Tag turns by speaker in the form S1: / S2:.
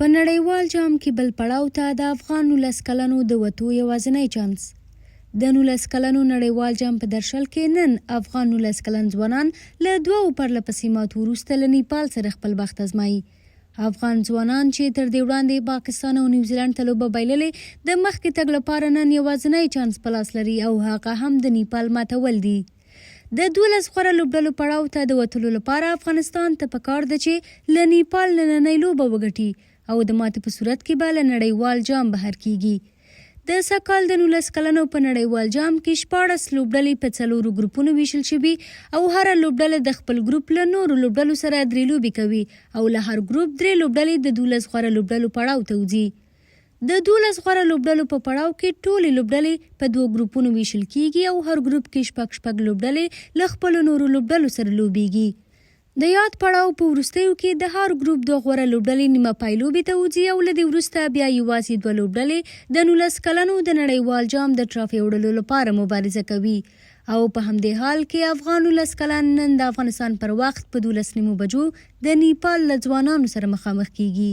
S1: په نړیوال جام کې بل پړاو ته د افغان 19 کلنو د وتو یوازینی چانس. د 19 کلنو نړیوال جام په درشل کې نن افغان 19 کلن ځوانان له دوو پرلپسې ماتو وروسته له نیپال سره خپل بخت ازمایي. افغان ځوانان چې تر دې وړاندې پاکستان او نیوزیلند ته لوبه بایللې د مخکې تګ لپاره نن یوازینی چانس په لاس لري او هغه هم د نیپال ماتول دي. د 12 غوره لوبډلو پړاو ته د وتلو لپاره افغانستان ته پکار ده چې له نیپال نننۍ لوبه وګټي او د ماتې په صورت کې به له نړیوال جام بهر کیږي. د سږکال د 19 کلنو په نړیوال جام کې 14 لوبډلې په 4 ګروپونو ویشل شوي او هره لوبډله د خپل ګروپ له نورو لوبډلو سره 3 لوبې کوي او له هر ګروپ 3 لوبډلې د 12 غوره لوبډلو پړاو ته وځي. د 12 غوره لوبډلو په پړاو کې ټولې لوبډلې په 2 ګروپونو ویشل کیږي او هر ګروپ کې شپږ لوبډلې له خپلو نورو لوبډلو سره لوبیږي. د یاد پړاو په وروستیو کې د هر ګروپ 2 غوره لوبډلې نیمه پای لوبې ته وځي او له دې وروسته بیا یوازې 2 لوبډلې د 19 کلنو د نړیوال جام د ټرافي وړلو لپاره مبارزه کوي. او په همدې حال کې افغان 19 کلن نن د افغانستان پر وخت په 12 بجو د نیپال له ځوانانو سره مخامخ کیږي.